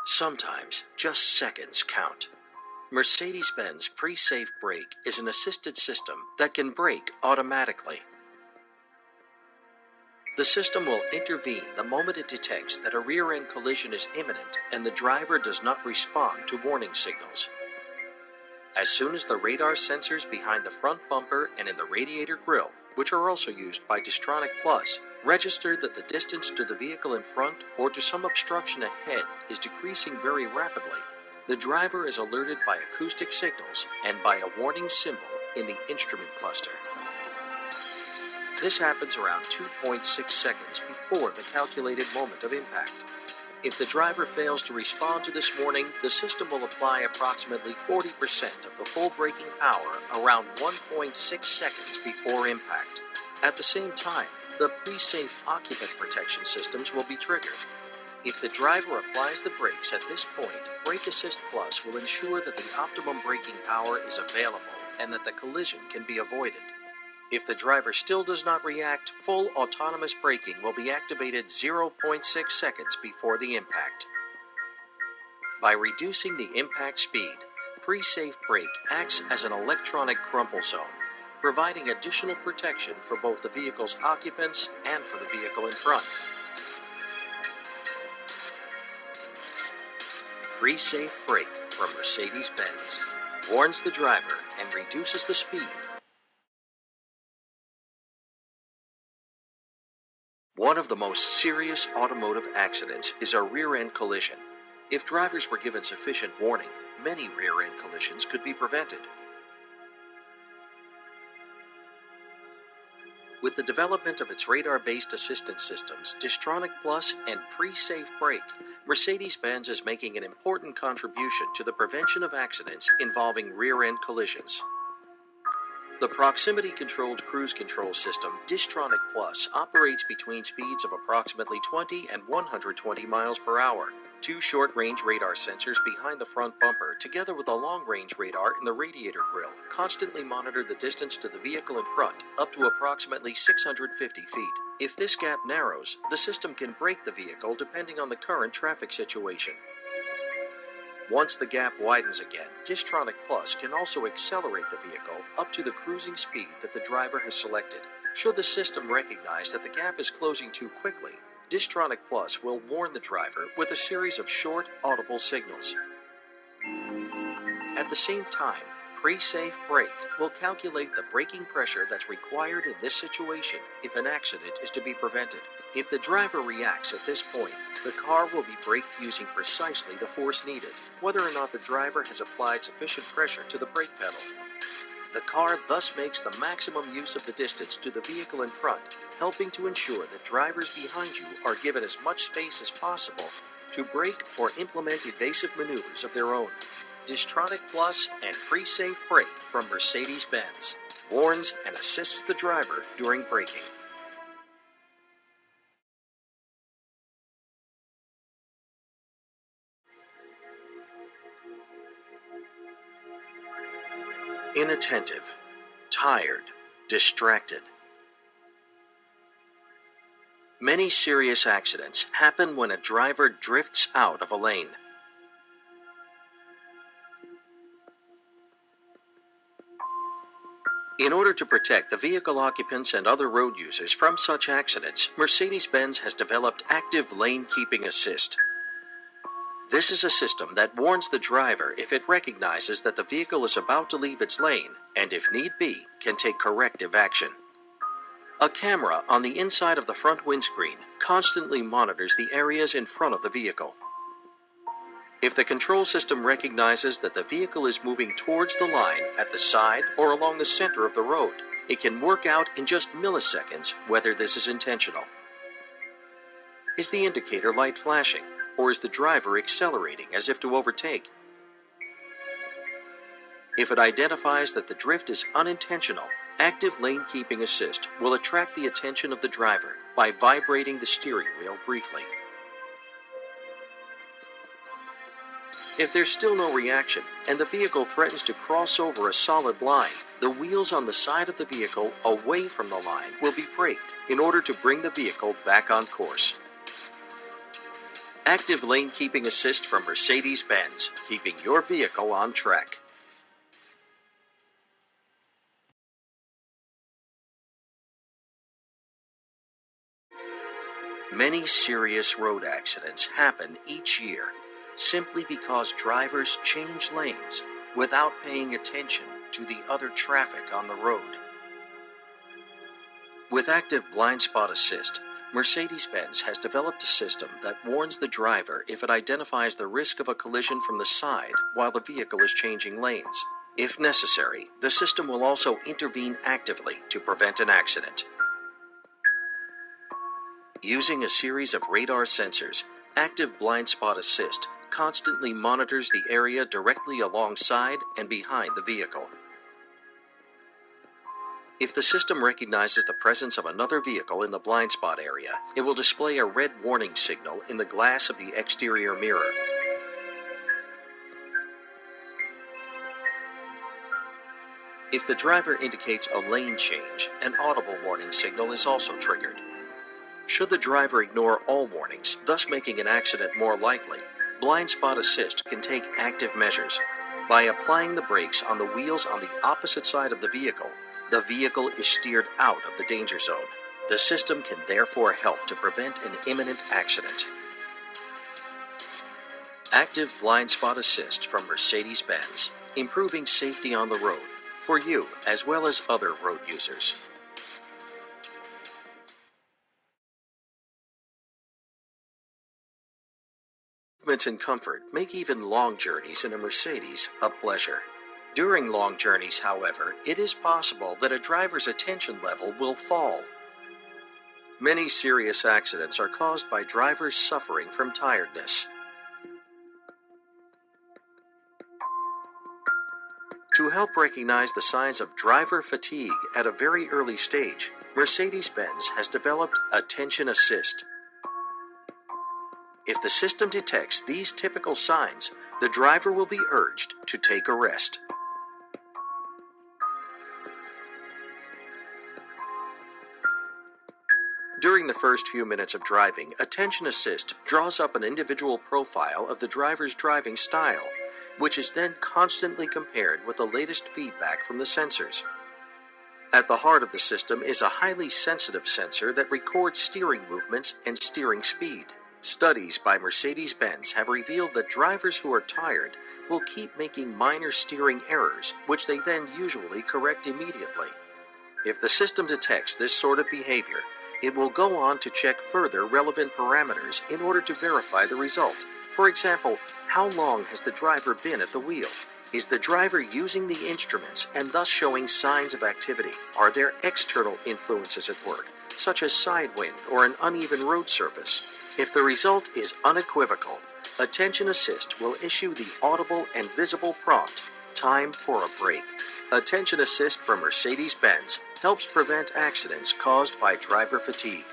Sometimes, just seconds count. Mercedes-Benz Pre-Safe Brake is an assisted system that can brake automatically. The system will intervene the moment it detects that a rear-end collision is imminent and the driver does not respond to warning signals. As soon as the radar sensors behind the front bumper and in the radiator grille, which are also used by Distronic Plus, register that the distance to the vehicle in front or to some obstruction ahead is decreasing very rapidly, the driver is alerted by acoustic signals and by a warning symbol in the instrument cluster. This happens around 2.6 seconds before the calculated moment of impact. If the driver fails to respond to this warning, the system will apply approximately 40% of the full braking power around 1.6 seconds before impact. At the same time, the pre-safe occupant protection systems will be triggered. If the driver applies the brakes at this point, Brake Assist Plus will ensure that the optimum braking power is available and that the collision can be avoided. If the driver still does not react, full autonomous braking will be activated 0.6 seconds before the impact. By reducing the impact speed, Pre-Safe Brake acts as an electronic crumple zone, providing additional protection for both the vehicle's occupants and for the vehicle in front. Pre-Safe Brake from Mercedes-Benz warns the driver and reduces the speed. One of the most serious automotive accidents is a rear-end collision. If drivers were given sufficient warning, many rear-end collisions could be prevented. With the development of its radar-based assistance systems, Distronic Plus and Pre-Safe Brake, Mercedes-Benz is making an important contribution to the prevention of accidents involving rear-end collisions. The proximity-controlled cruise control system, Distronic Plus, operates between speeds of approximately 20 and 120 miles per hour. Two short-range radar sensors behind the front bumper, together with a long-range radar in the radiator grille, constantly monitor the distance to the vehicle in front, up to approximately 650 feet. If this gap narrows, the system can brake the vehicle depending on the current traffic situation. Once the gap widens again, Distronic Plus can also accelerate the vehicle up to the cruising speed that the driver has selected. Should the system recognize that the gap is closing too quickly, Distronic Plus will warn the driver with a series of short, audible signals. At the same time, Pre-Safe Brake will calculate the braking pressure that's required in this situation if an accident is to be prevented. If the driver reacts at this point, the car will be braked using precisely the force needed, whether or not the driver has applied sufficient pressure to the brake pedal. The car thus makes the maximum use of the distance to the vehicle in front, helping to ensure that drivers behind you are given as much space as possible to brake or implement evasive maneuvers of their own. Distronic Plus and Pre-Safe Brake from Mercedes-Benz warns and assists the driver during braking. Inattentive, tired, distracted. Many serious accidents happen when a driver drifts out of a lane. In order to protect the vehicle occupants and other road users from such accidents, Mercedes-Benz has developed Active Lane Keeping Assist. This is a system that warns the driver if it recognizes that the vehicle is about to leave its lane, and if need be, can take corrective action. A camera on the inside of the front windscreen constantly monitors the areas in front of the vehicle. If the control system recognizes that the vehicle is moving towards the line at the side or along the center of the road, it can work out in just milliseconds whether this is intentional. Is the indicator light flashing, or is the driver accelerating as if to overtake? If it identifies that the drift is unintentional, Active Lane Keeping Assist will attract the attention of the driver by vibrating the steering wheel briefly. If there's still no reaction and the vehicle threatens to cross over a solid line, the wheels on the side of the vehicle away from the line will be braked in order to bring the vehicle back on course. Active Lane Keeping Assist from Mercedes-Benz, keeping your vehicle on track. Many serious road accidents happen each year simply because drivers change lanes without paying attention to the other traffic on the road. With Active Blind Spot Assist, Mercedes-Benz has developed a system that warns the driver if it identifies the risk of a collision from the side while the vehicle is changing lanes. If necessary, the system will also intervene actively to prevent an accident. Using a series of radar sensors, Active Blind Spot Assist constantly monitors the area directly alongside and behind the vehicle. If the system recognizes the presence of another vehicle in the blind spot area, it will display a red warning signal in the glass of the exterior mirror. If the driver indicates a lane change, an audible warning signal is also triggered. Should the driver ignore all warnings, thus making an accident more likely, Blind Spot Assist can take active measures. By applying the brakes on the wheels on the opposite side of the vehicle is steered out of the danger zone. The system can therefore help to prevent an imminent accident. Active Blind Spot Assist from Mercedes-Benz, improving safety on the road for you as well as other road users. Improvements in comfort make even long journeys in a Mercedes a pleasure. During long journeys, however, it is possible that a driver's attention level will fall. Many serious accidents are caused by drivers suffering from tiredness. To help recognize the signs of driver fatigue at a very early stage, Mercedes-Benz has developed Attention Assist. If the system detects these typical signs, the driver will be urged to take a rest. During the first few minutes of driving, Attention Assist draws up an individual profile of the driver's driving style, which is then constantly compared with the latest feedback from the sensors. At the heart of the system is a highly sensitive sensor that records steering movements and steering speed. Studies by Mercedes-Benz have revealed that drivers who are tired will keep making minor steering errors, which they then usually correct immediately. If the system detects this sort of behavior, it will go on to check further relevant parameters in order to verify the result. For example, how long has the driver been at the wheel? Is the driver using the instruments and thus showing signs of activity? Are there external influences at work, such as side wind or an uneven road surface? If the result is unequivocal, Attention Assist will issue the audible and visible prompt, "Time for a break." Attention Assist from Mercedes-Benz helps prevent accidents caused by driver fatigue.